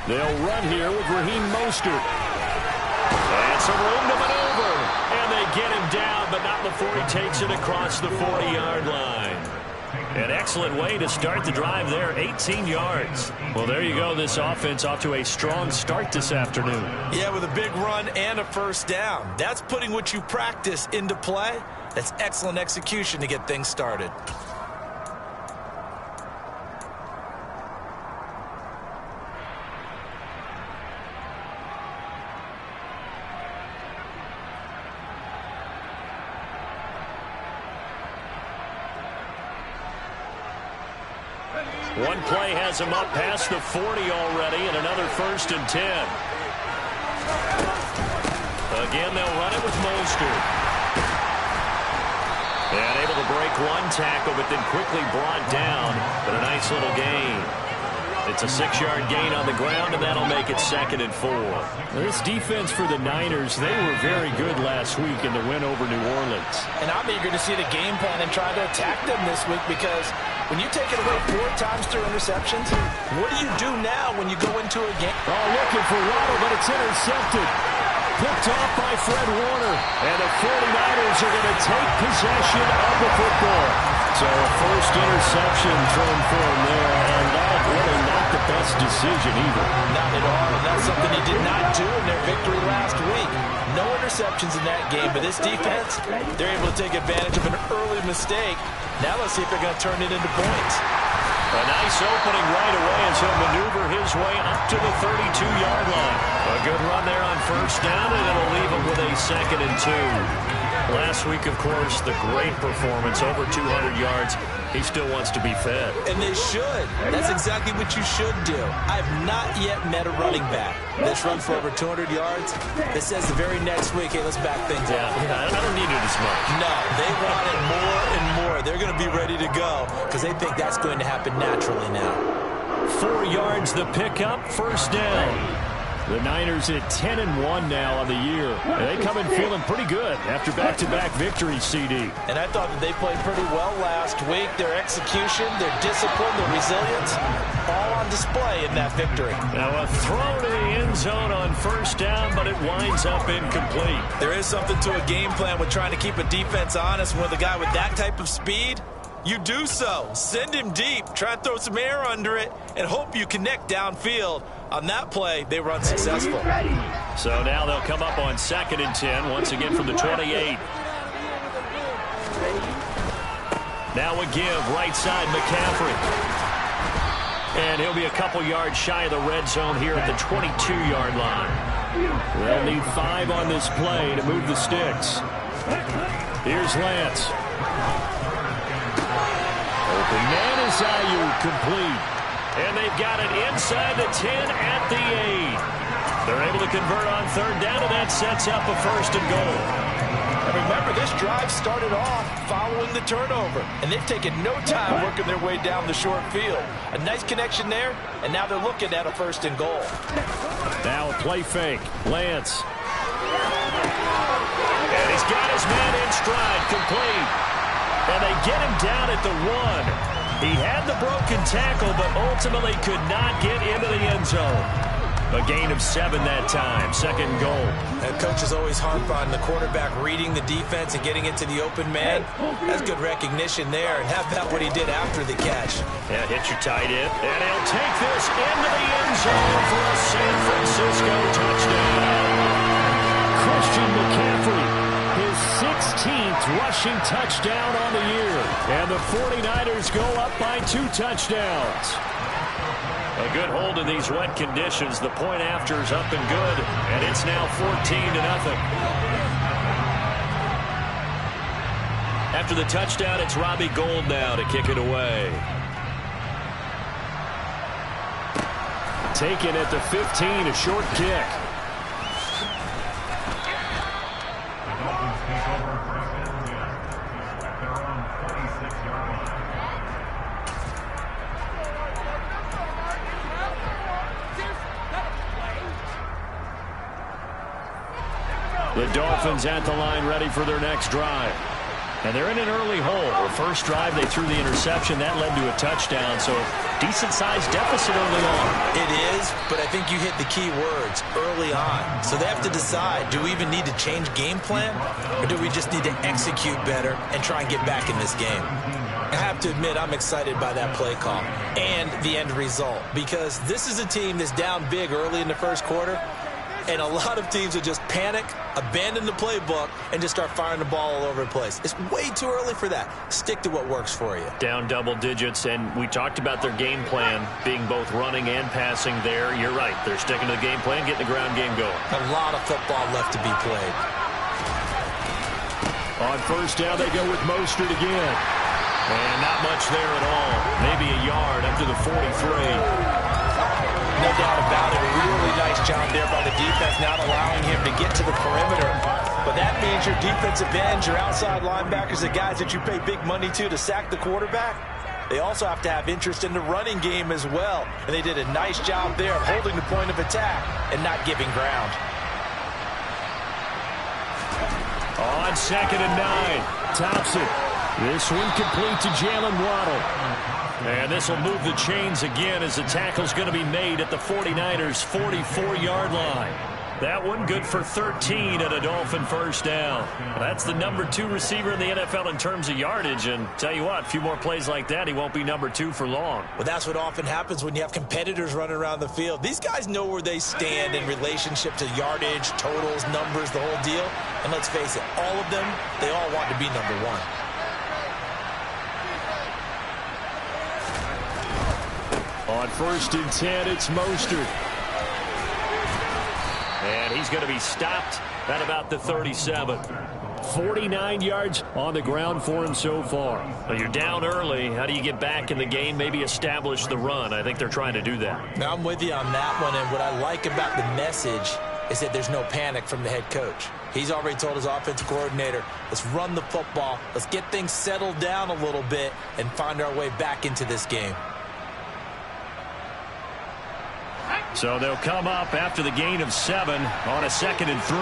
They'll run here with Raheem Mostert. And some room to maneuver. And they get him down, but not before he takes it across the 40-yard line. An excellent way to start the drive there, 18 yards. Well, there you go. This offense off to a strong start this afternoon. Yeah, with a big run and a first down. That's putting what you practice into play. That's excellent execution to get things started. One play has him up past the 40 already, and another 1st and 10. Again, they'll run it with Mostert. And able to break one tackle, but then quickly brought down. But a nice little gain. It's a 6-yard gain on the ground, and that'll make it 2nd and 4. This defense for the Niners, they were very good last week in the win over New Orleans. And I'm eager to see the game plan and try to attack them this week, because when you take it away 4 times through interceptions, what do you do now when you go into a game? Oh, looking for Waddle, but it's intercepted. Picked off by Fred Warner. And the 49ers are going to take possession of the football. So a first interception thrown for him there, and that really not the best decision either. Not at all, and that's something he did not do in their victory last week. No interceptions in that game, but this defense, they're able to take advantage of an early mistake. Now let's see if they're going to turn it into points. A nice opening right away as he'll maneuver his way up to the 32-yard line. A good run there on first down, and it'll leave him with a 2nd and 2. Last week, of course, the great performance, over 200 yards. He still wants to be fed. And they should. That's exactly what you should do. I've not yet met a running back that's run for over 200 yards that says the very next week, hey, let's back things up. Yeah, I don't need it as much. No, they want it more and more. They're going to be ready to go because they think that's going to happen naturally now. 4 yards the pickup, first down. The Niners at 10-1 now on the year. They come in feeling pretty good after back-to-back victories, CD. And I thought that they played pretty well last week. Their execution, their discipline, their resilience, all on display in that victory. Now a throw to the end zone on first down, but it winds up incomplete. There is something to a game plan with trying to keep a defense honest. With a guy with that type of speed, you do so. Send him deep, try and throw some air under it, and hope you connect downfield. On that play, they run successful. So now they'll come up on 2nd and 10, once again from the 28. Now a give, right side, McCaffrey. And he'll be a couple yards shy of the red zone here at the 22-yard line. They'll need 5 on this play to move the sticks. Here's Lance. Open man is Ayuk, complete. And they've got it inside the 10 at the 8. They're able to convert on 3rd down, and that sets up a 1st and goal. And remember, this drive started off following the turnover, and they've taken no time working their way down the short field. A nice connection there, and now they're looking at a 1st and goal. Now a play fake. Lance. And he's got his man in stride, complete. And they get him down at the 1. He had the broken tackle, but ultimately could not get into the end zone. A gain of 7 that time, 2nd goal. And coaches always harp on the quarterback reading the defense and getting it to the open man. That's good recognition there. And how about what he did after the catch? Yeah, hit your tight end. And he'll take this into the end zone for a San Francisco touchdown. Christian McCaffrey, his 16th rushing touchdown on the year. And the 49ers go up by 2 touchdowns. A good hold in these wet conditions. The point after is up and good. And it's now 14-0. After the touchdown, it's Robbie Gould now to kick it away. Taken at the 15, a short kick. The Dolphins at the line ready for their next drive. And they're in an early hole. The first drive, they threw the interception. That led to a touchdown. So decent-sized deficit early on. It is, but I think you hit the key words, early on. So they have to decide, do we even need to change game plan? Or do we just need to execute better and try and get back in this game? I have to admit, I'm excited by that play call and the end result, because this is a team that's down big early in the first quarter, and a lot of teams will just panic, abandon the playbook, and just start firing the ball all over the place. It's way too early for that. Stick to what works for you. Down double digits, and we talked about their game plan being both running and passing there. You're right. They're sticking to the game plan, getting the ground game going. A lot of football left to be played. On first down, they go with Mostert again. And not much there at all. Maybe a yard up to the 43. No doubt about it. A really nice job there by the defense, not allowing him to get to the perimeter. But that means your defensive ends, your outside linebackers, the guys that you pay big money to sack the quarterback, they also have to have interest in the running game as well. And they did a nice job there of holding the point of attack and not giving ground. On 2nd and 9, Thompson. This one complete to Jalen Waddle. And this will move the chains again as the tackle's going to be made at the 49ers' 44-yard line. That one good for 13 at a Dolphin first down. That's the number 2 receiver in the NFL in terms of yardage. And tell you what, a few more plays like that, he won't be number 2 for long. Well, that's what often happens when you have competitors running around the field. These guys know where they stand in relationship to yardage, totals, numbers, the whole deal. And let's face it, all of them, they all want to be number 1. On 1st and 10, it's Mostert. And he's going to be stopped at about the 37. 49 yards on the ground for him so far. Well, you're down early. How do you get back in the game, maybe establish the run? I think they're trying to do that. Now, I'm with you on that one, and what I like about the message is that there's no panic from the head coach. He's already told his offensive coordinator, let's run the football, let's get things settled down a little bit and find our way back into this game. So they'll come up after the gain of 7 on a 2nd and 3.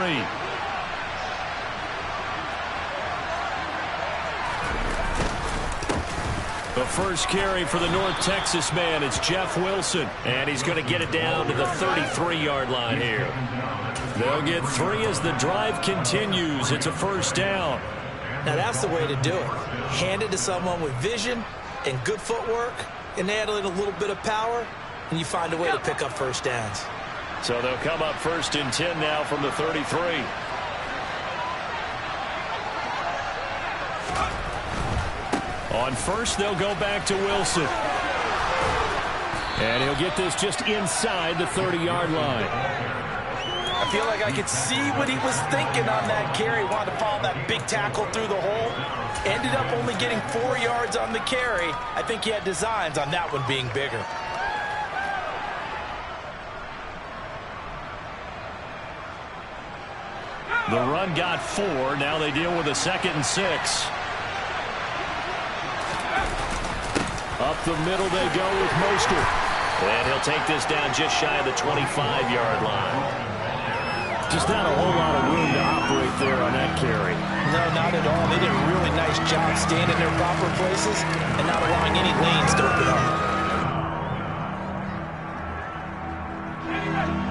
The first carry for the North Texas man, it's Jeff Wilson. And he's going to get it down to the 33-yard line here. They'll get 3 as the drive continues. It's a first down. Now that's the way to do it. Hand it to someone with vision and good footwork, and add in a little bit of power, and you find a way to pick up first downs. So they'll come up 1st and 10 now from the 33. On first, they'll go back to Wilson. And he'll get this just inside the 30-yard line. I feel like I could see what he was thinking on that carry. Wanted to follow that big tackle through the hole. Ended up only getting 4 yards on the carry. I think he had designs on that one being bigger. The run got 4. Now they deal with a 2nd and 6. Up the middle they go with Mostert. And he'll take this down just shy of the 25-yard line. Just not a whole lot of room to operate there on that carry. No, not at all. They did a really nice job staying in their proper places and not allowing any lanes to open up.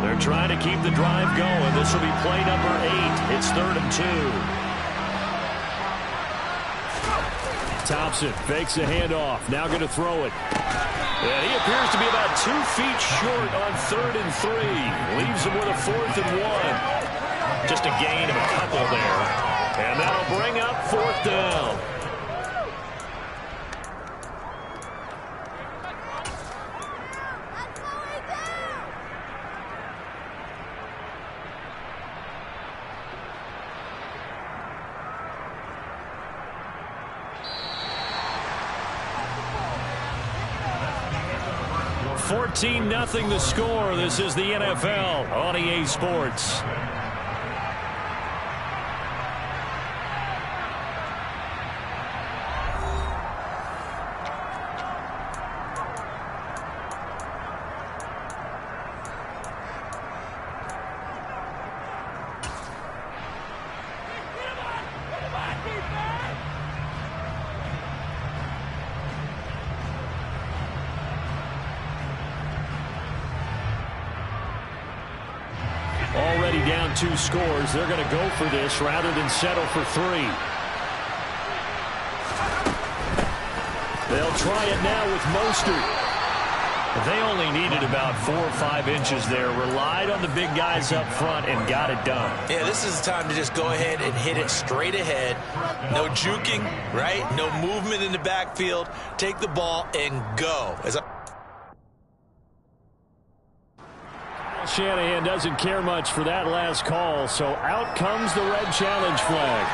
They're trying to keep the drive going. This will be play number 8. It's 3rd and 2. Thompson fakes a handoff. Now going to throw it. And he appears to be about 2 feet short on 3rd and 3. Leaves him with a 4th and 1. Just a gain of a couple there. And that'll bring up 4th down. $14-0 the score. This is the NFL on EA Sports. Already down 2 scores. They're going to go for this rather than settle for 3. They'll try it now with Mostert. They only needed about 4 or 5 inches there. Relied on the big guys up front and got it done. Yeah, this is the time to just go ahead and hit it straight ahead. No juking, right? No movement in the backfield. Take the ball and go. Shanahan doesn't care much for that last call, so out comes the red challenge flag.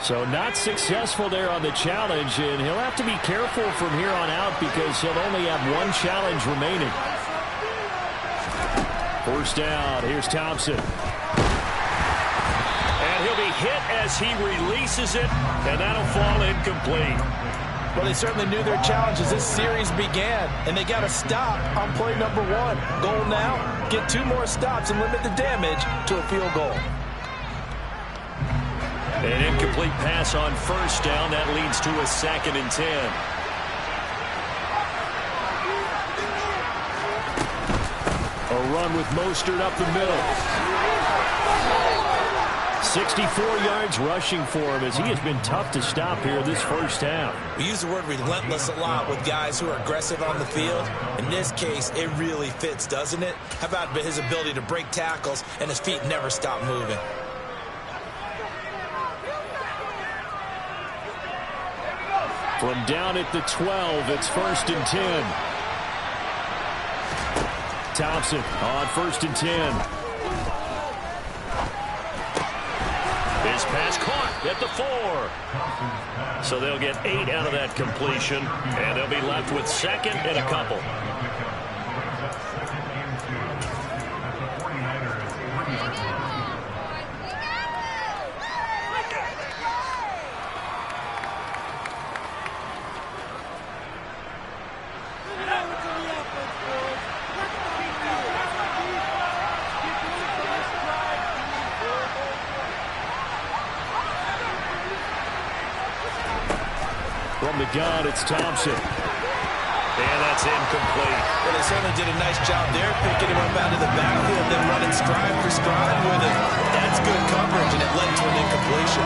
So not successful there on the challenge, and he'll have to be careful from here on out because he'll only have 1 challenge remaining. First down, here's Thompson. And he'll be hit as he releases it, and that'll fall incomplete. Well, they certainly knew their challenge as this series began, and they got to stop on play number 1. Goal now, get 2 more stops and limit the damage to a field goal. An incomplete pass on first down. That leads to a 2nd and 10. A run with Mostert up the middle. 64 yards rushing for him as he has been tough to stop here this first half. We use the word relentless a lot with guys who are aggressive on the field. In this case, it really fits, doesn't it? How about his ability to break tackles and his feet never stop moving? From down at the 12, it's 1st and 10. Thompson on 1st and 10. His pass caught at the 4. So they'll get 8 out of that completion, and they'll be left with 2nd and a couple. From the gun, it's Thompson. And that's incomplete. Well, they certainly did a nice job there, picking him up out of the backfield, then running stride for stride with it. That's good coverage, and it led to an incompletion.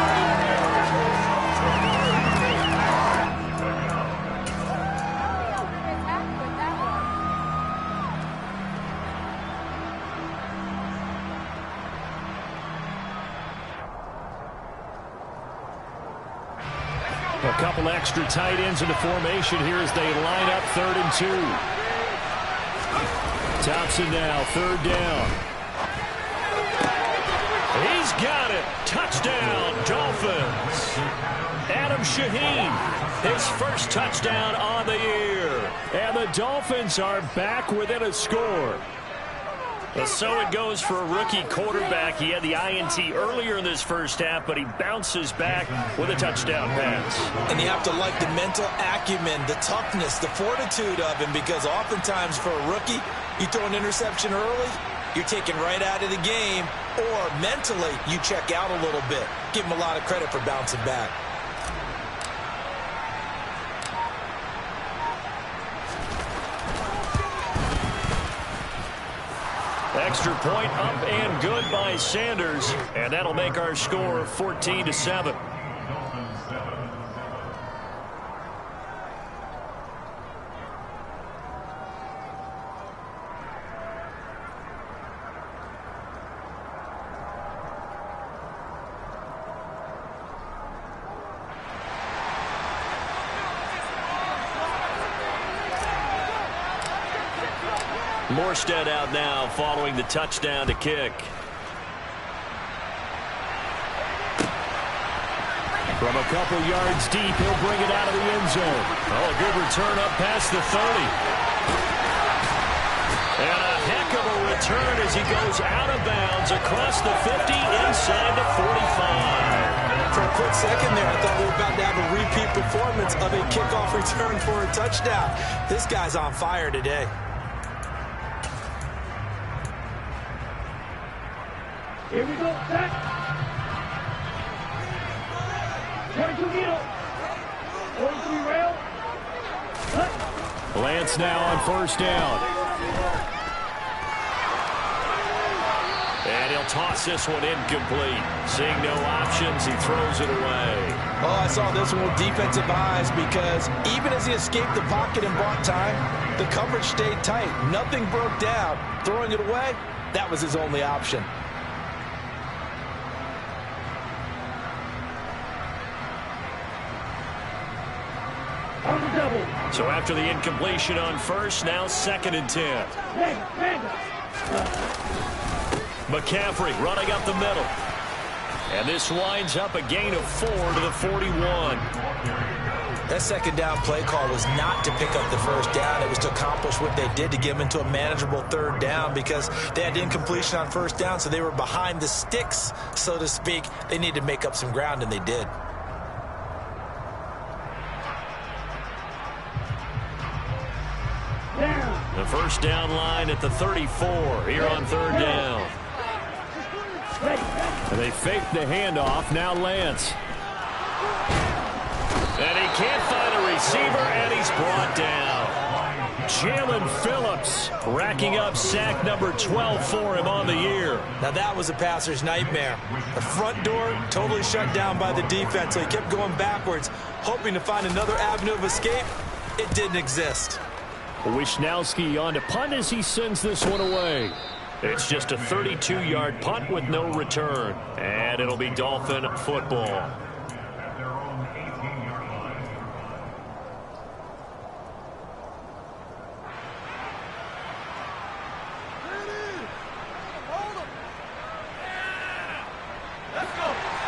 A couple extra tight ends in the formation here as they line up 3rd and 2. Thompson now, 3rd down. He's got it. Touchdown, Dolphins. Adam Shaheen, his first touchdown on the year. And the Dolphins are back within a score. Well, so it goes for a rookie quarterback. He had the INT earlier in this first half, but he bounces back with a touchdown pass. And you have to like the mental acumen, the toughness, the fortitude of him, because oftentimes for a rookie, you throw an interception early, you're taken right out of the game, or mentally you check out a little bit. Give him a lot of credit for bouncing back. Extra point up and good by Sanders, and that'll make our score 14-7. Morstead out now following the touchdown to kick. From a couple yards deep, he'll bring it out of the end zone. Oh, a good return up past the 30. And a heck of a return as he goes out of bounds across the 50 inside the 45. For a quick second there, I thought we were about to have a repeat performance of a kickoff return for a touchdown. This guy's on fire today. Here we go, set. 22 middle. 43 rail. Cut. Lance now on first down. And he'll toss this one incomplete. Seeing no options, he throws it away. Oh, I saw this one with defensive eyes because even as he escaped the pocket and bought time, the coverage stayed tight. Nothing broke down. Throwing it away, that was his only option. So after the incompletion on first, now 2nd and 10. McCaffrey running up the middle. And this winds up a gain of 4 to the 41. That second down play call was not to pick up the first down. It was to accomplish what they did to get them into a manageable 3rd down because they had incompletion on first down, so they were behind the sticks, so to speak. They needed to make up some ground, and they did. The first down line at the 34 here on 3rd down. And they fake the handoff. Now Lance. And he can't find a receiver, and he's brought down. Jalen Phillips racking up sack number 12 for him on the year. Now that was a passer's nightmare. The front door totally shut down by the defense, so he kept going backwards, hoping to find another avenue of escape. It didn't exist. Wisnowski on to punt as he sends this one away. It's just a 32-yard punt with no return. And it'll be Dolphin football.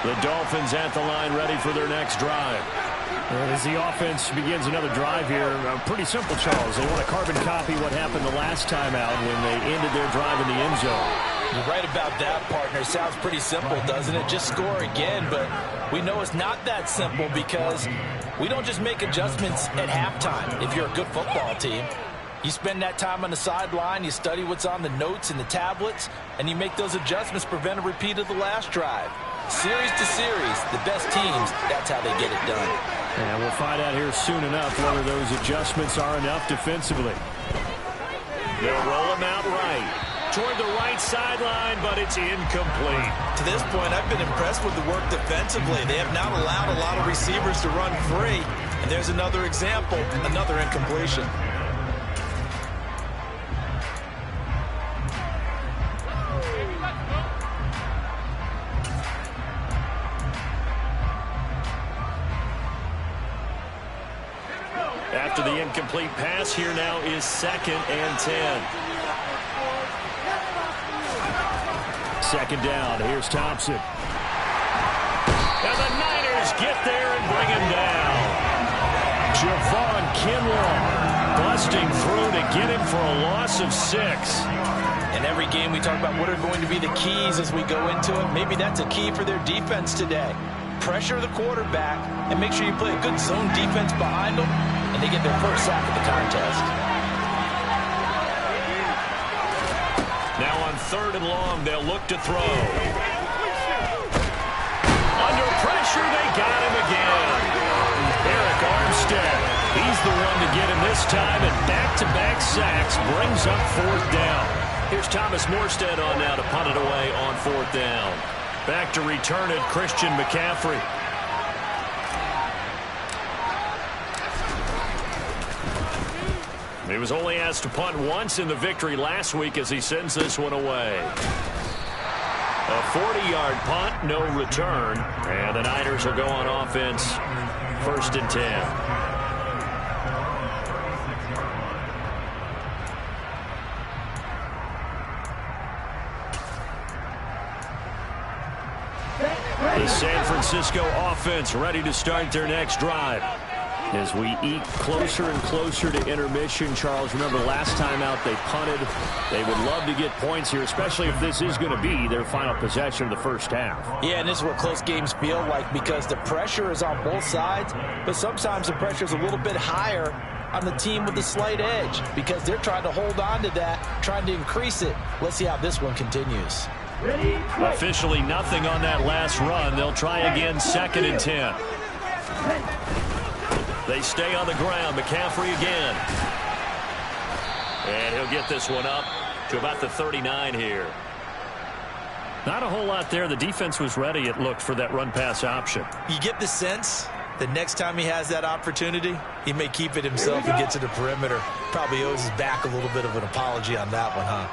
The Dolphins at the line ready for their next drive. As the offense begins another drive here, pretty simple, Charles. They want to carbon copy what happened the last time out when they ended their drive in the end zone. You're right about that, partner. Sounds pretty simple, doesn't it? Just score again, but we know it's not that simple because we don't just make adjustments at halftime if you're a good football team. You spend that time on the sideline, you study what's on the notes and the tablets, and you make those adjustments to prevent a repeat of the last drive. Series to series, the best teams, that's how they get it done. And we'll find out here soon enough whether those adjustments are enough defensively. They'll roll him out right. Toward the right sideline, but it's incomplete. To this point, I've been impressed with the work defensively. They have not allowed a lot of receivers to run free. And there's another example, another incompletion. After the incomplete pass, here now is 2nd and 10. 2nd down. Here's Thompson. And the Niners get there and bring him down. Javon Kinlaw busting through to get him for a loss of 6. In every game we talk about what are going to be the keys as we go into it. Maybe that's a key for their defense today. Pressure the quarterback and make sure you play a good zone defense behind them, and they get their first sack of the contest. Now on 3rd and long, they'll look to throw. Under pressure, they got him again. Eric Armstead, he's the one to get him this time, and back-to-back sacks brings up 4th down. Here's Thomas Morstead on now to punt it away on 4th down. Back to return it, Christian McCaffrey. He was only asked to punt once in the victory last week as he sends this one away. A 40-yard punt, no return, and the Niners will go on offense, 1st and 10. The San Francisco offense ready to start their next drive. As we eat closer and closer to intermission, Charles, remember last time out they punted. They would love to get points here, especially if this is going to be their final possession of the first half. Yeah, and this is what close games feel like because the pressure is on both sides, but sometimes the pressure is a little bit higher on the team with the slight edge because they're trying to hold on to that, trying to increase it. Let's see how this one continues. Officially nothing on that last run. They'll try again, 2nd and 10. They stay on the ground. McCaffrey again. And he'll get this one up to about the 39 here. Not a whole lot there. The defense was ready, it looked, for that run-pass option. You get the sense the next time he has that opportunity, he may keep it himself and get to the perimeter. Probably owes his back a little bit of an apology on that one, huh?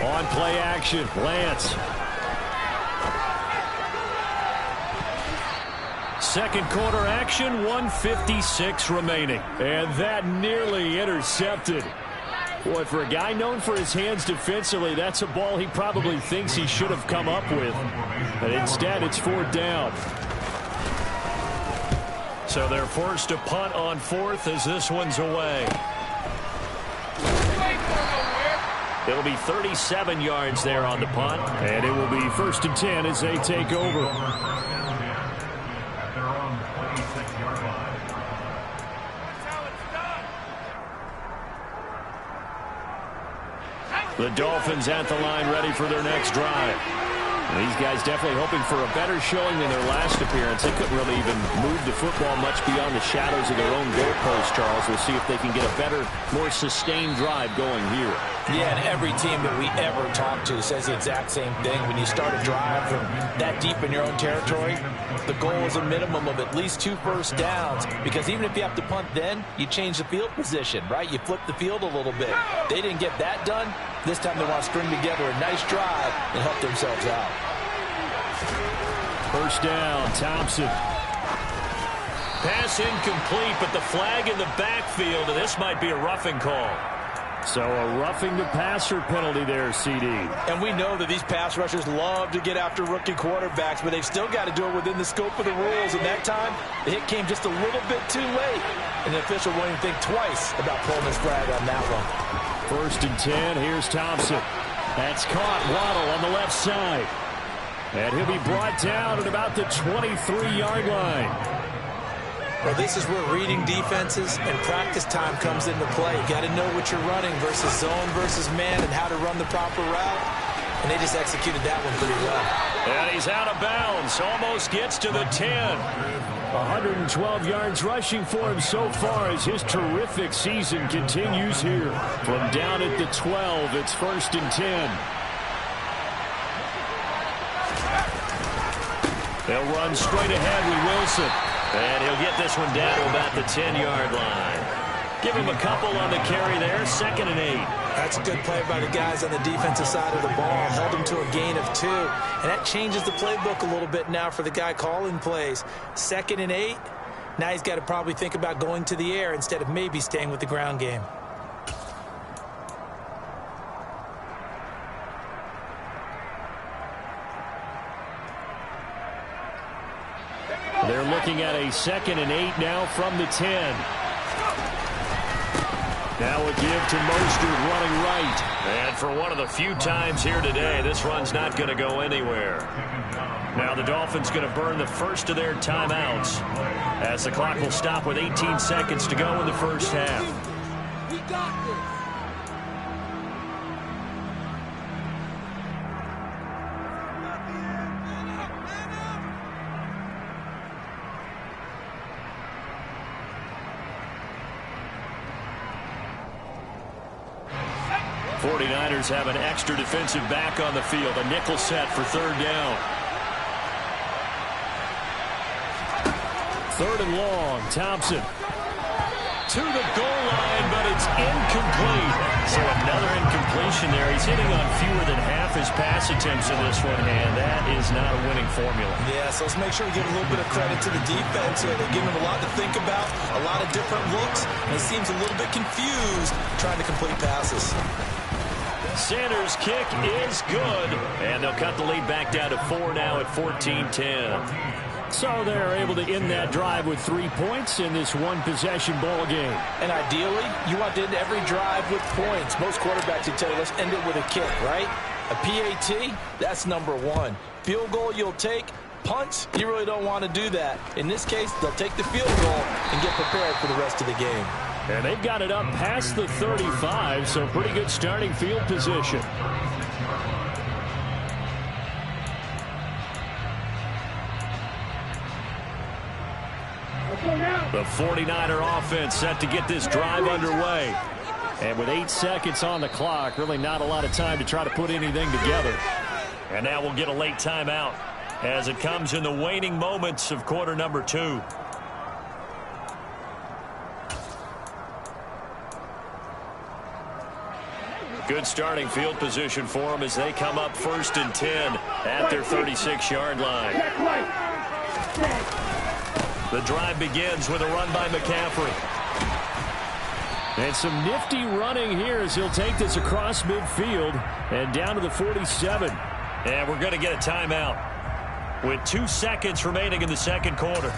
On play action, Lance. Second quarter action, 1:56 remaining. And that nearly intercepted. Boy, for a guy known for his hands defensively, that's a ball he probably thinks he should have come up with. But instead, it's 4th down. So they're forced to punt on 4th as this one's away. It'll be 37 yards there on the punt. And it will be 1st and 10 as they take over. The Dolphins at the line ready for their next drive. And these guys definitely hoping for a better showing than their last appearance. They couldn't really even move the football much beyond the shadows of their own goalpost, Charles. We'll see if they can get a better, more sustained drive going here. Yeah, and every team that we ever talk to says the exact same thing. When you start a drive from that deep in your own territory, the goal is a minimum of at least 2 first downs, because even if you have to punt then, you change the field position, right? You flip the field a little bit. They didn't get that done. This time they want to string together a nice drive and help themselves out. First down, Thompson. Pass incomplete, but the flag in the backfield, and this might be a roughing call. So a roughing the passer penalty there, CD. And we know that these pass rushers love to get after rookie quarterbacks, but they've still got to do it within the scope of the rules. And that time, the hit came just a little bit too late. And the official won't even think twice about pulling his flag on that one. 1st and 10, here's Thompson. That's caught. Waddle on the left side. And he'll be brought down at about the 23-yard line. Well, this is where reading defenses and practice time comes into play. You got to know what you're running versus zone versus man and how to run the proper route. And they just executed that one pretty well. And he's out of bounds. Almost gets to the 10. 112 yards rushing for him so far as his terrific season continues here. From down at the 12, it's 1st and 10. They'll run straight ahead with Wilson. And he'll get this one down to about the 10-yard line. Give him a couple on the carry there. 2nd and 8. That's a good play by the guys on the defensive side of the ball. Held him to a gain of 2. And that changes the playbook a little bit now for the guy calling plays. 2nd and 8. Now he's got to probably think about going to the air instead of maybe staying with the ground game. They're looking at a 2nd and 8 now from the 10. Now a give to Mostert running right. And for one of the few times here today, this run's not going to go anywhere. Now the Dolphins going to burn the first of their timeouts as the clock will stop with 18 seconds to go in the first half. We got this. 49ers have an extra defensive back on the field. A nickel set for 3rd down. 3rd and long. Thompson. To the goal line, but it's incomplete. So another incompletion there. He's hitting on fewer than half his pass attempts in this one, and that is not a winning formula. Yeah, so let's make sure we give a little bit of credit to the defense here. They're giving him a lot to think about, a lot of different looks, and he seems a little bit confused trying to complete passes. Sanders' kick is good, and they'll cut the lead back down to 4 now at 14-10. So they're able to end that drive with 3 points in this one-possession ball game. And ideally, you want to end every drive with points. Most quarterbacks would tell you, let's end it with a kick, right? A PAT, that's number 1. Field goal you'll take. Punts, you really don't want to do that. In this case, they'll take the field goal and get prepared for the rest of the game. And they've got it up past the 35, so pretty good starting field position. The 49er offense set to get this drive underway. And with 8 seconds on the clock, really not a lot of time to try to put anything together. And now we'll get a late timeout as it comes in the waning moments of quarter number 2. Good starting field position for them as they come up 1st and 10 at their 36-yard line. The drive begins with a run by McCaffrey. And some nifty running here as he'll take this across midfield and down to the 47. And we're going to get a timeout with 2 seconds remaining in the second quarter.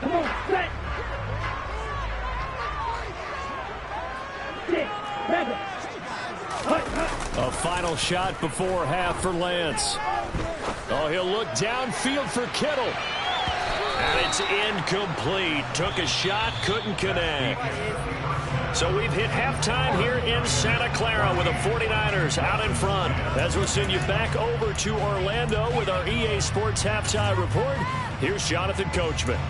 Come on, set. A final shot before half for Lance. Oh, he'll look downfield for Kittle. And it's incomplete. Took a shot, couldn't connect. So we've hit halftime here in Santa Clara with the 49ers out in front. As we'll send you back over to Orlando with our EA Sports Halftime Report, here's Jonathan Coachman.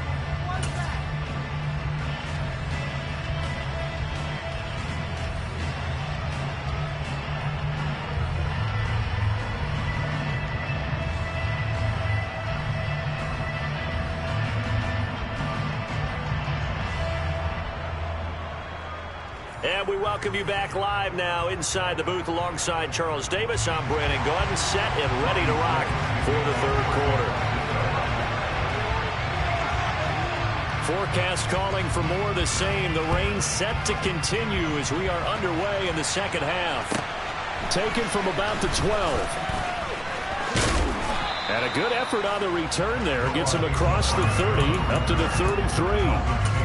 And we welcome you back live now inside the booth alongside Charles Davis. I'm Brandon Gordon, set and ready to rock for the third quarter. Forecast calling for more of the same. The rain set to continue as we are underway in the second half. Taken from about the 12. And a good effort on the return there. Gets him across the 30 up to the 33.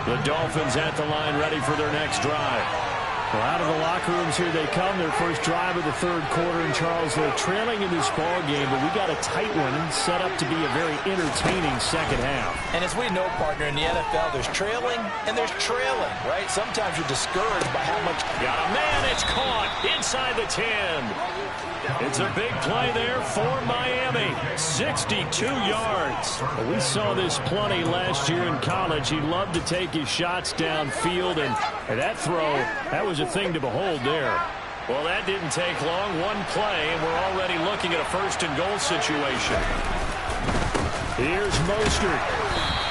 The Dolphins at the line ready for their next drive. Well, out of the locker rooms here they come. Their first drive of the third quarter. And Charles, they're trailing in this ball game, but we got a tight one set up to be a very entertaining second half. And as we know, partner, in the NFL, there's trailing and there's trailing, right? Sometimes you're discouraged by how much. Got a man, it's caught inside the 10. It's a big play there for Miami. 62 yards. Well, we saw this plenty last year in college. He loved to take his shots downfield, and that throw, that was a thing to behold there. Well, that didn't take long. One play, and we're already looking at a 1st and goal situation. Here's Mostert.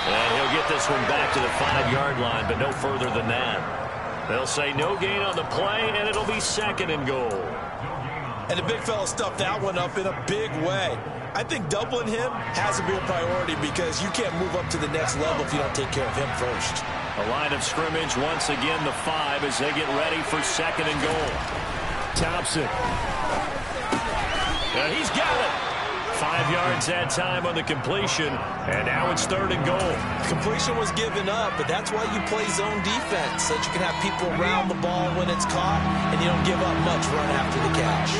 And he'll get this one back to the 5-yard line, but no further than that. They'll say no gain on the play, and it'll be 2nd and goal. And the big fella stuffed that one up in a big way. I think doubling him has to be a priority because you can't move up to the next level if you don't take care of him first. A line of scrimmage, once again the 5 as they get ready for 2nd and goal. Thompson. And he's got it. 5 yards that time on the completion, and now it's 3rd and goal. Completion was given up, but that's why you play zone defense, so that you can have people around the ball when it's caught, and you don't give up much run after the catch.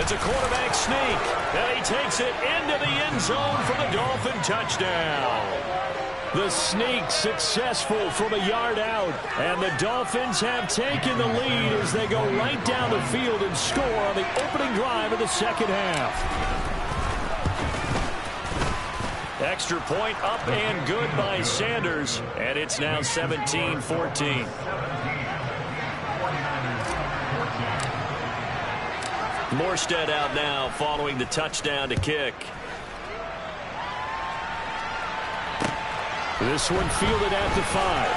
It's a quarterback sneak, and he takes it into the end zone for the Dolphin touchdown. The sneak successful from a yard out, and the Dolphins have taken the lead as they go right down the field and score on the opening drive of the second half. Extra point up and good by Sanders, and it's now 17-14. Morstead out now following the touchdown to kick. This one fielded at the 5.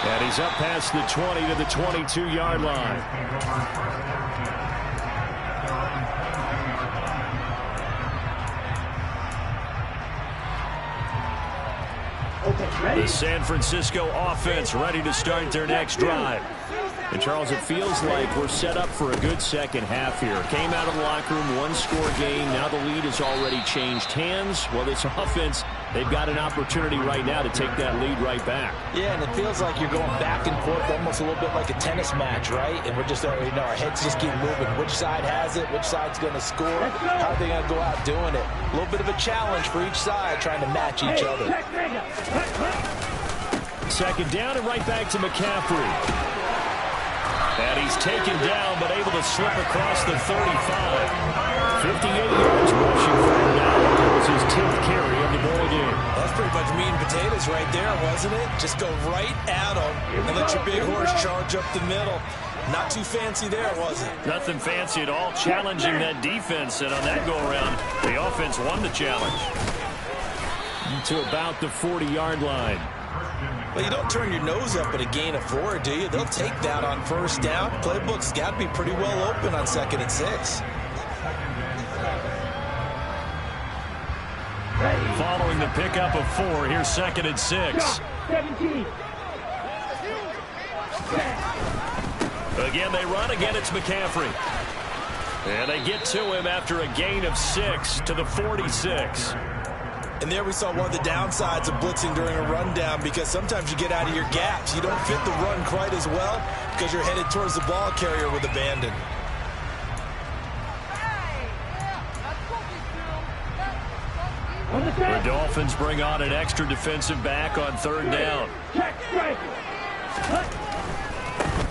And he's up past the 20 to the 22-yard line. The San Francisco offense ready to start their next drive. And, Charles, it feels like we're set up for a good second half here. Came out of the locker room, one-score game. Now the lead has already changed hands. Well, this offense, they've got an opportunity right now to take that lead right back. Yeah, and it feels like you're going back and forth almost a little bit like a tennis match, right? And we're just, our heads just keep moving. Which side has it? Which side's going to score? How are they going to go out doing it? A little bit of a challenge for each side trying to match each other. Second down and right back to McCaffrey. And he's taken down, but able to slip across the 35. 58 yards rushing for him now. That was his 10th carry of the ball game. That's pretty much meat and potatoes right there, wasn't it? Just go right at him and let your big horse charge up the middle. Not too fancy there, was it? Nothing fancy at all. Challenging that defense, and on that go-around, the offense won the challenge. To about the 40-yard line. Well, you don't turn your nose up at a gain of 4, do you? They'll take that on first down. Playbook's got to be pretty well open on 2nd and 6. Following the pickup of 4, here's 2nd and 6. 17. Again, they run. Again, it's McCaffrey. And they get to him after a gain of 6 to the 46. And there we saw one of the downsides of blitzing during a rundown, because sometimes you get out of your gaps. You don't fit the run quite as well because you're headed towards the ball carrier with abandon. The Dolphins bring on an extra defensive back on 3rd down.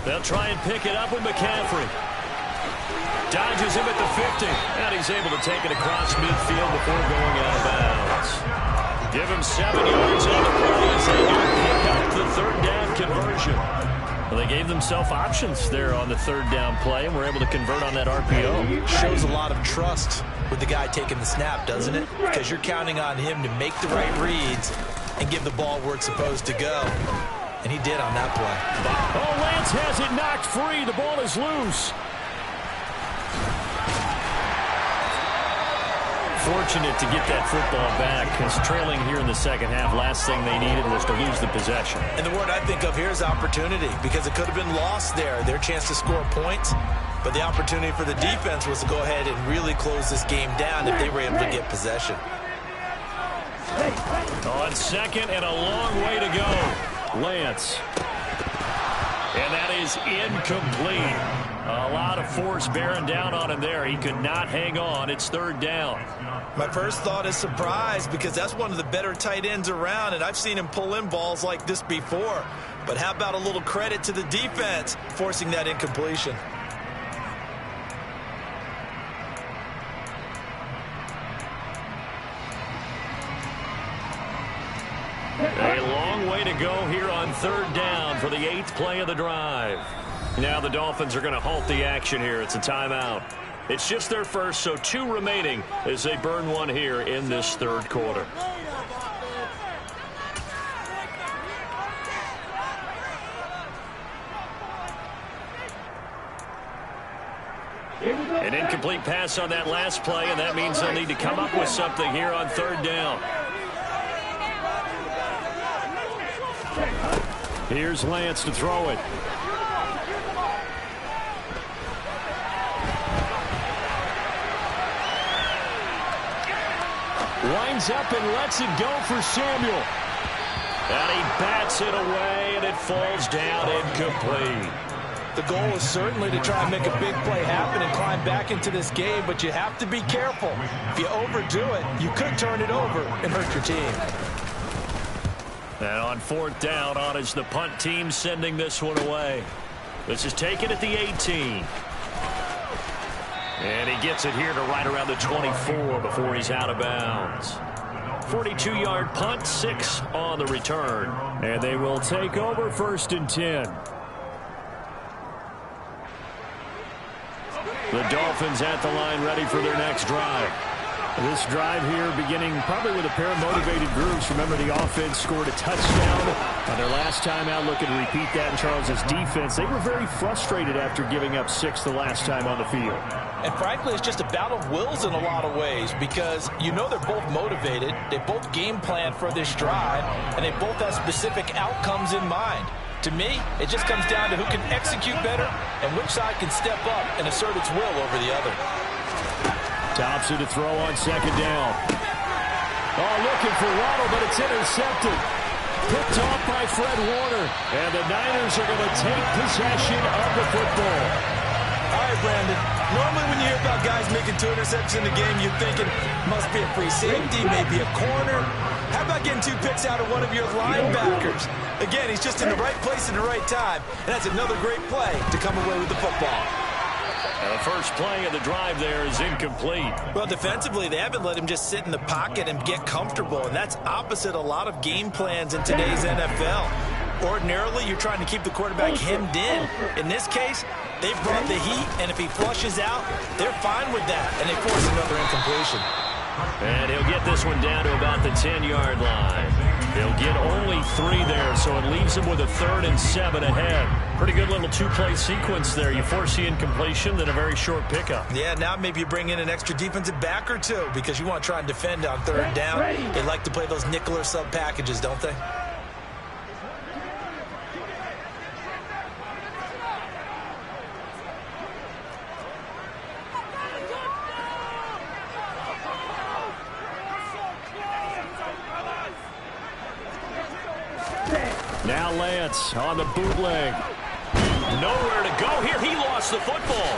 They'll try and pick it up with McCaffrey. Dodges him at the 50, and he's able to take it across midfield before going out of bounds. Give him 7 yards on the play as they do pick up the 3rd down conversion. Well, they gave themselves options there on the 3rd down play, and were able to convert on that RPO. Shows a lot of trust with the guy taking the snap, doesn't it? Because you're counting on him to make the right reads and give the ball where it's supposed to go. And he did on that play. Oh, Lance has it knocked free. The ball is loose. Fortunate to get that football back, because trailing here in the second half, last thing they needed was to lose the possession. And the word I think of here is opportunity, because it could have been lost there, their chance to score points. But the opportunity for the defense was to go ahead and really close this game down if they were able to get possession. On 2nd and a long way to go. Lance. And that is incomplete. A lot of force bearing down on him there. He could not hang on. It's 3rd down. My first thought is surprise, because that's one of the better tight ends around, and I've seen him pull in balls like this before. But how about a little credit to the defense forcing that incompletion? A long way to go here on 3rd down for the 8th play of the drive. Now the Dolphins are going to halt the action here. It's a timeout. It's just their first, so 2 remaining as they burn one here in this 3rd quarter. An incomplete pass on that last play, and that means they'll need to come up with something here on 3rd down. Here's Lance to throw it. Winds up and lets it go for Samuel. And he bats it away, and it falls down incomplete. The goal is certainly to try and make a big play happen and climb back into this game, but you have to be careful. If you overdo it, you could turn it over and hurt your team. And on 4th down, on is the punt team sending this one away. This is taken at the 18. And he gets it here to right around the 24 before he's out of bounds. 42-yard punt, 6 on the return. And they will take over 1st and 10. The Dolphins at the line ready for their next drive. This drive here beginning probably with a pair of motivated groups. Remember, the offense scored a touchdown on their last time out. Looking to repeat that in Charles's defense. They were very frustrated after giving up 6 the last time on the field. And frankly, it's just a battle of wills in a lot of ways, because you know they're both motivated. They both game plan for this drive, and they both have specific outcomes in mind. To me, it just comes down to who can execute better and which side can step up and assert its will over the other. Thompson to throw on second down. Oh, looking for Waddle, but it's intercepted. Picked off by Fred Warner. And the Niners are going to take possession of the football. All right, Brandon. Normally when you hear about guys making 2 interceptions in the game, you're thinking must be a free safety, maybe a corner. How about getting 2 picks out of one of your linebackers? Again, he's just in the right place at the right time. And that's another great play to come away with the football. The first play of the drive there is incomplete. Well, defensively, they haven't let him just sit in the pocket and get comfortable, and that's opposite a lot of game plans in today's NFL. Ordinarily, you're trying to keep the quarterback hemmed in. In this case, they've brought the heat, and if he flushes out, they're fine with that, and they force another incompletion. And he'll get this one down to about the 10-yard line. He'll get only 3 there, so it leaves him with a 3rd and 7 ahead. Pretty good little 2-play sequence there. You force the incompletion, then a very short pickup. Yeah, now maybe you bring in an extra defensive back or 2 because you want to try and defend on 3rd down. They like to play those nickel or sub packages, don't they? Now Lance on the bootleg. Nowhere to go here. He lost the football.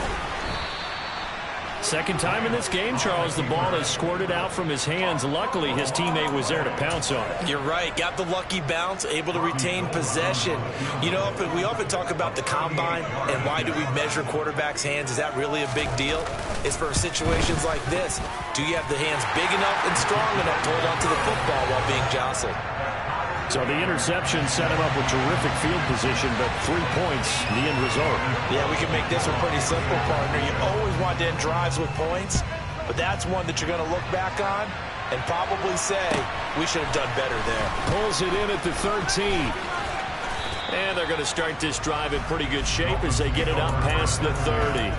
Second time in this game, Charles, the ball has squirted out from his hands. Luckily, his teammate was there to pounce on it. You're right. Got the lucky bounce, able to retain possession. You know, we often talk about the combine and why do we measure quarterbacks' hands. Is that really a big deal? It's for situations like this. Do you have the hands big enough and strong enough to hold on to the football while being jostled? So the interception set him up with terrific field position, but 3 points, the end result. Yeah, we can make this one pretty simple, partner. You always want to end drives with points, but that's one that you're going to look back on and probably say, we should have done better there. Pulls it in at the 13. And they're going to start this drive in pretty good shape as they get it up past the 30.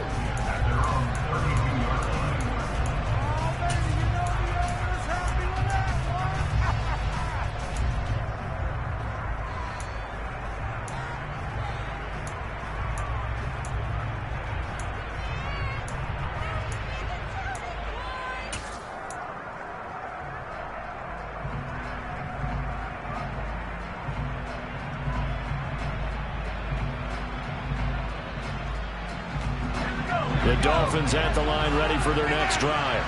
The Dolphins at the line ready for their next drive.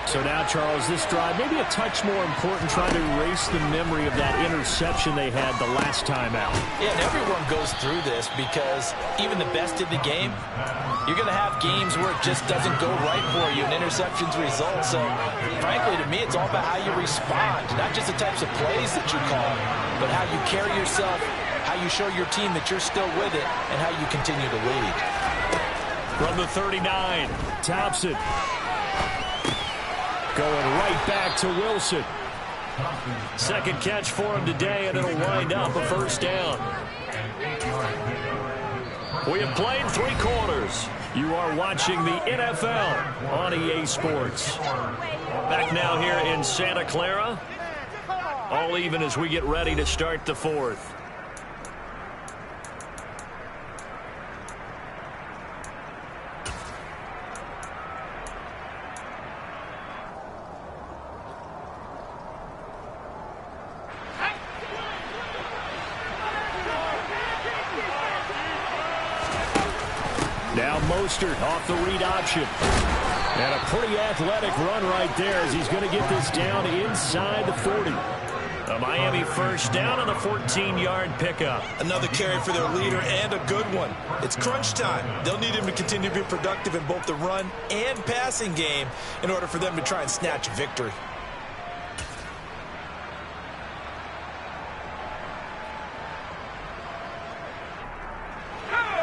So now, Charles, this drive maybe a touch more important, trying to erase the memory of that interception they had the last time out. Yeah, and everyone goes through this because even the best in the game, you're going to have games where it just doesn't go right for you and interceptions result. So, frankly, to me, it's all about how you respond, not just the types of plays that you call, but how you carry yourself, how you show your team that you're still with it, and how you continue to lead. From the 39, Thompson. Going right back to Wilson. Second catch for him today, and it'll wind up a first down. We have played 3 quarters. You are watching the NFL on EA Sports. Back now here in Santa Clara. All even as we get ready to start the 4th. Now Mostert off the read option. And a pretty athletic run right there as he's going to get this down inside the 40. A Miami first down on the 14-yard pickup. Another carry for their leader and a good one. It's crunch time. They'll need him to continue to be productive in both the run and passing game in order for them to try and snatch a victory.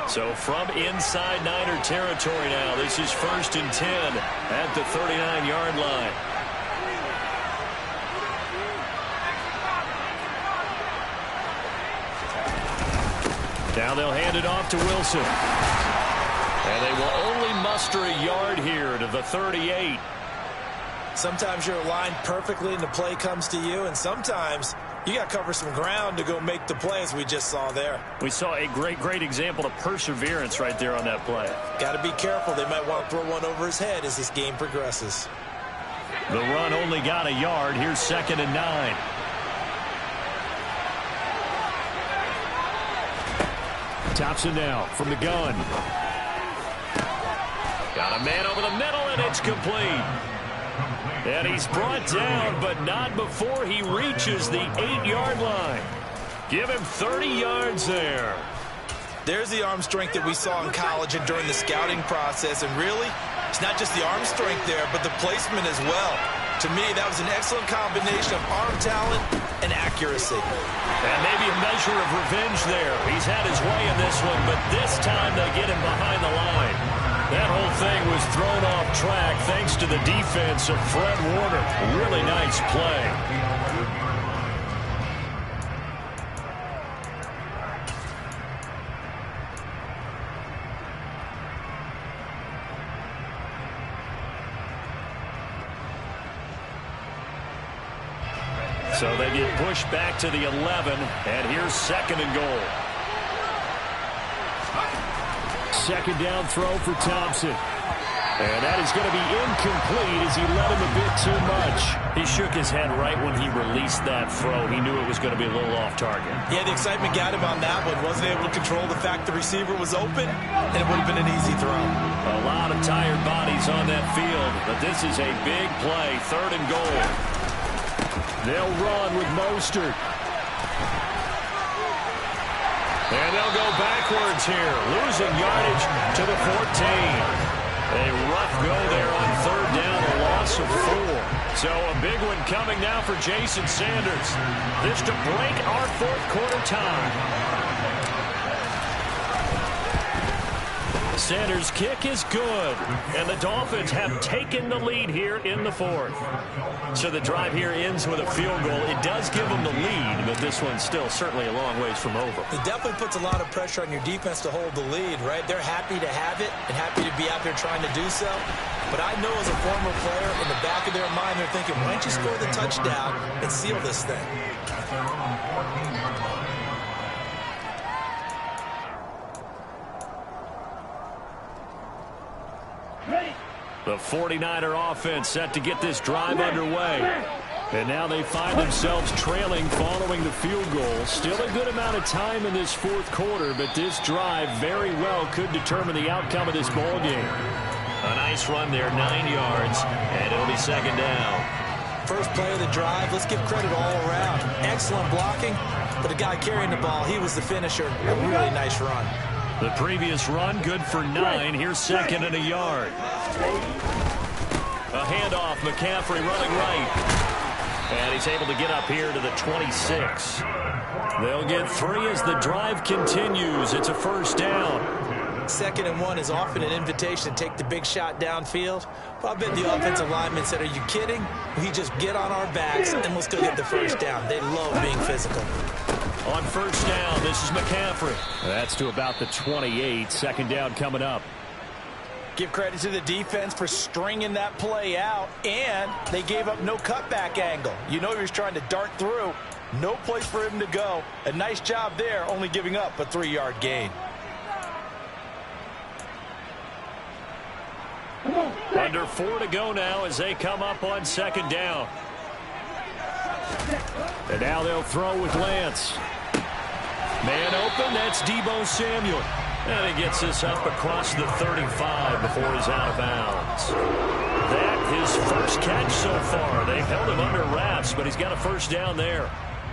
So from inside Niner territory now, this is 1st and 10 at the 39-yard line. Now they'll hand it off to Wilson. And they will only muster a yard here to the 38. Sometimes you're aligned perfectly and the play comes to you, and sometimes You got to cover some ground to go make the play, as we just saw there. We saw a great example of perseverance right there on that play. Got to be careful. They might want to throw one over his head as this game progresses. The run only got a yard. Here's 2nd and 9. Thompson now from the gun. Got a man over the middle, and it's complete. And he's brought down, but not before he reaches the 8-yard line. Give him 30 yards there. There's the arm strength that we saw in college and during the scouting process. And really, it's not just the arm strength there, but the placement as well. To me, that was an excellent combination of arm talent and accuracy. And maybe a measure of revenge there. He's had his way in this one, but this time they get him behind the line. That whole thing was thrown off track thanks to the defense of Fred Warner. Really nice play. So they get pushed back to the 11, and here's 2nd and goal. 2nd down throw for Thompson. And that is going to be incomplete as he let him a bit too much. He shook his head right when he released that throw. He knew it was going to be a little off target. Yeah, the excitement got him on that one. Wasn't able to control the fact the receiver was open, and it would have been an easy throw. A lot of tired bodies on that field, but this is a big play. 3rd and goal. They'll run with Mostert. And they'll go backwards here, losing yardage to the 14. A rough go there on 3rd down, a loss of 4. So a big one coming now for Jason Sanders. This to break our 4th quarter tie. Sanders' kick is good, and the Dolphins have taken the lead here in the 4th. So the drive here ends with a field goal. It does give them the lead, but this one's still certainly a long ways from over. It definitely puts a lot of pressure on your defense to hold the lead, right? They're happy to have it and happy to be out there trying to do so. But I know as a former player, in the back of their mind, they're thinking, why don't you score the touchdown and seal this thing? The 49er offense set to get this drive underway. And now they find themselves trailing following the field goal. Still a good amount of time in this 4th quarter, but this drive very well could determine the outcome of this ball game. A nice run there, 9 yards, and it'll be 2nd down. First play of the drive, let's give credit all around. Excellent blocking, but the guy carrying the ball, he was the finisher. A really nice run. The previous run, good for 9. Here's 2nd and a yard. A handoff, McCaffrey running right. And he's able to get up here to the 26. They'll get 3 as the drive continues. It's a 1st down. 2nd and 1 is often an invitation to take the big shot downfield. But I bet the offensive lineman said, are you kidding? We just get on our backs and let's go get the 1st down. They love being physical. On 1st down, this is McCaffrey. That's to about the 28. 2nd down coming up. Give credit to the defense for stringing that play out, and they gave up no cutback angle. You know he was trying to dart through. No place for him to go. A nice job there, only giving up a 3-yard gain. Under 4 to go now as they come up on 2nd down. And now they'll throw with Lance. Man open, that's Deebo Samuel. And he gets this up across the 35 before he's out of bounds. That his first catch so far. They've held him under wraps, but he's got a 1st down there.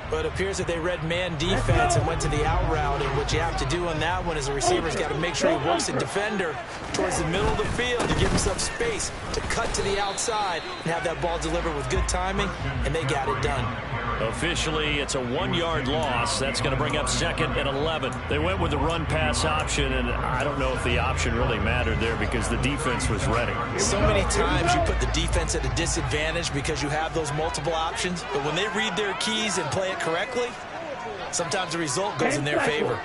But it appears that they read man defense and went to the out route. And what you have to do on that one is the receiver's got to make sure he works the defender towards the middle of the field to give himself space to cut to the outside and have that ball delivered with good timing, and they got it done. Officially, it's a 1-yard loss. That's going to bring up 2nd and 11. They went with the run-pass option, and I don't know if the option really mattered there because the defense was ready. So many times you put the defense at a disadvantage because you have those multiple options, but when they read their keys and play it correctly, sometimes the result goes in their favor.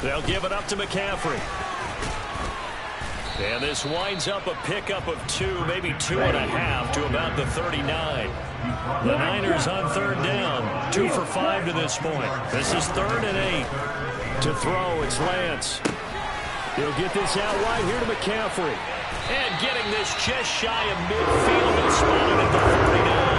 They'll give it up to McCaffrey. And this winds up a pickup of 2, maybe 2.5 to about the 39. The Niners on third down, 2 for 5 to this point. This is 3rd and 8. To throw, it's Lance. He'll get this out wide here to McCaffrey. And getting this just shy of midfield and spotted at the 49.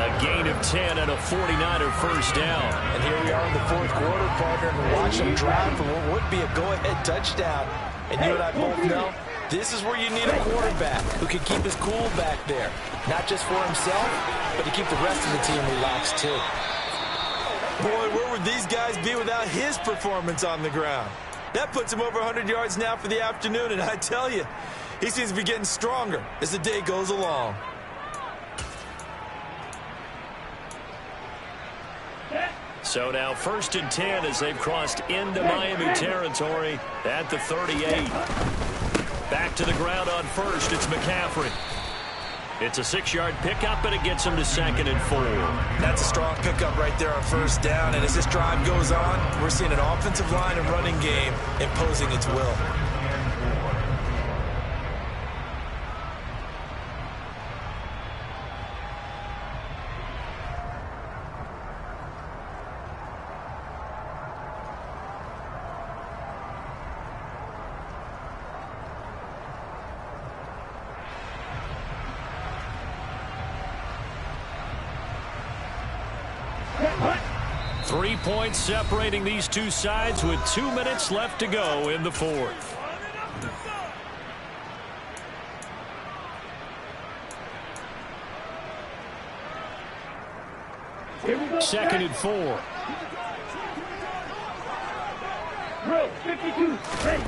A gain of 10 and a 49er first down. And here we are in the 4th quarter, partner, and watch them drive for what would be a go-ahead touchdown. And you and I both know this is where you need a quarterback who can keep his cool back there. Not just for himself, but to keep the rest of the team relaxed too. Boy, where would these guys be without his performance on the ground? That puts him over 100 yards now for the afternoon, and I tell you, he seems to be getting stronger as the day goes along. So now 1st and 10 as they've crossed into Miami territory at the 38. Back to the ground on 1st, it's McCaffrey. It's a 6-yard pickup, and it gets him to 2nd and 4. That's a strong pickup right there on 1st down, and as this drive goes on, we're seeing an offensive line and running game imposing its will. What? 3 points separating these two sides with 2 minutes left to go in the 4th. Here we go. 2nd and 4. Drill, 52, ready.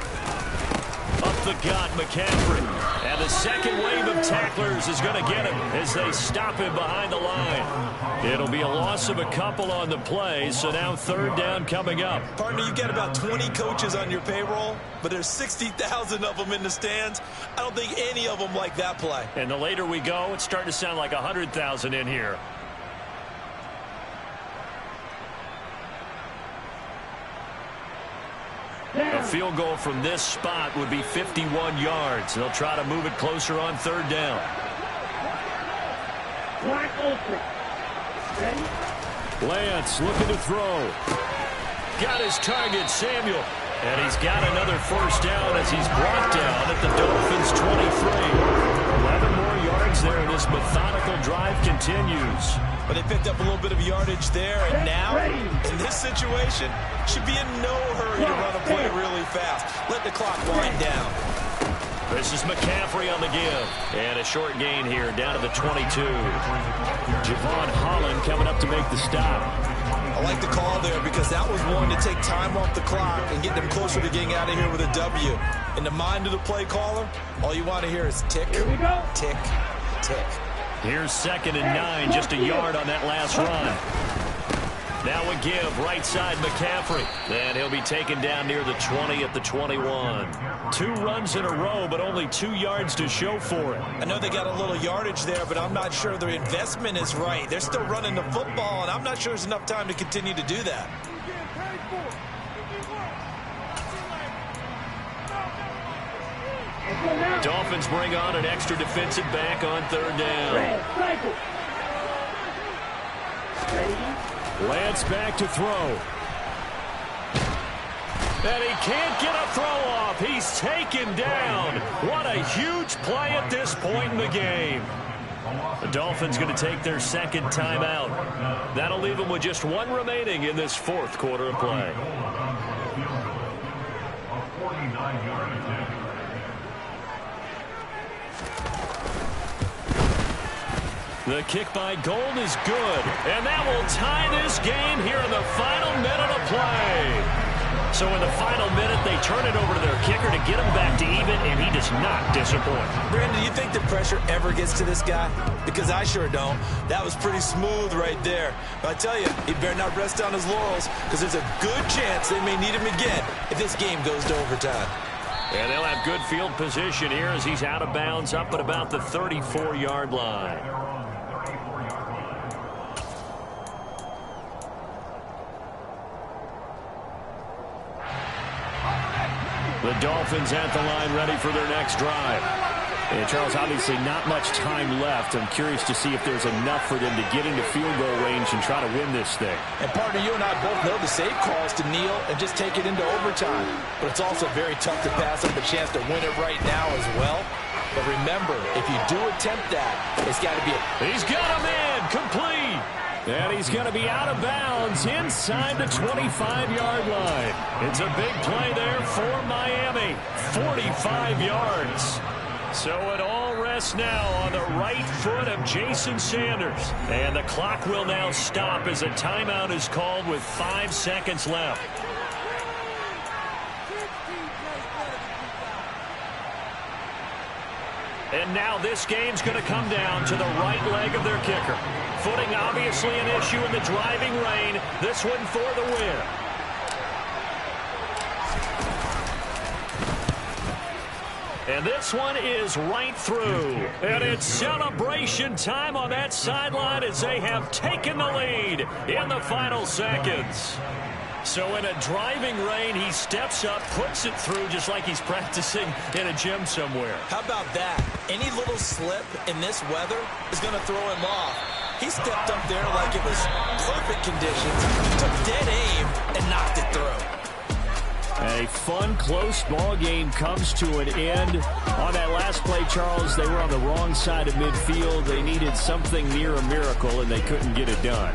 Up the gut, McCaffrey. And the second wave of tacklers is going to get him as they stop him behind the line. It'll be a loss of a couple on the play, so now 3rd down coming up. Partner, you got about 20 coaches on your payroll, but there's 60,000 of them in the stands. I don't think any of them like that play. And the later we go, it's starting to sound like 100,000 in here. A field goal from this spot would be 51 yards. They'll try to move it closer on 3rd down. Wide open. Ready? Lance looking to throw. Got his target, Samuel. And he's got another 1st down as he's brought down at the Dolphins' 23. 11 more yards there, and this methodical drive continues. But they picked up a little bit of yardage there, and now, in this situation, should be in no hurry to run a play really fast. Let the clock wind down. This is McCaffrey on the give. And a short gain here down to the 22. Javon Holland coming up to make the stop. I like the call there because that was one to take time off the clock and get them closer to getting out of here with a W. In the mind of the play caller, all you want to hear is tick, tick, tick. Here's 2nd and 9, just a yard on that last run. Now a give, right side McCaffrey. And he'll be taken down near the 20 at the 21. 2 runs in a row, but only 2 yards to show for it. I know they got a little yardage there, but I'm not sure their investment is right. They're still running the football, and I'm not sure there's enough time to continue to do that. Dolphins bring on an extra defensive back on 3rd down. Lance back to throw. And he can't get a throw off. He's taken down. What a huge play at this point in the game. The Dolphins going to take their 2nd timeout. That'll leave them with just 1 remaining in this 4th quarter of play. The kick by Gold is good, and that will tie this game here in the final minute of play. So in the final minute, they turn it over to their kicker to get him back to even, and he does not disappoint. Brandon, do you think the pressure ever gets to this guy? Because I sure don't. That was pretty smooth right there. But I tell you, he better not rest on his laurels, because there's a good chance they may need him again if this game goes to overtime. And they'll have good field position here as he's out of bounds up at about the 34-yard line. The Dolphins at the line ready for their next drive. And Charles, obviously not much time left. I'm curious to see if there's enough for them to get into field goal range and try to win this thing. And partner, you and I both know the safe call is to kneel and just take it into overtime. But it's also very tough to pass up a chance to win it right now as well. But remember, if you do attempt that, it's got to be He's got him in, complete. And he's going to be out of bounds inside the 25-yard line. It's a big play there for Miami. 45 yards. So it all rests now on the right foot of Jason Sanders. And the clock will now stop as a timeout is called with 5 seconds left. And now this game's going to come down to the right leg of their kicker. Footing obviously an issue in the driving rain. This one for the win. And this one is right through. And it's celebration time on that sideline as they have taken the lead in the final seconds. So in a driving rain, he steps up, puts it through just like he's practicing in a gym somewhere. How about that? Any little slip in this weather is going to throw him off. He stepped up there like it was perfect conditions, took dead aim, and knocked it through. A fun, close ball game comes to an end. On that last play, Charles, they were on the wrong side of midfield. They needed something near a miracle, and they couldn't get it done.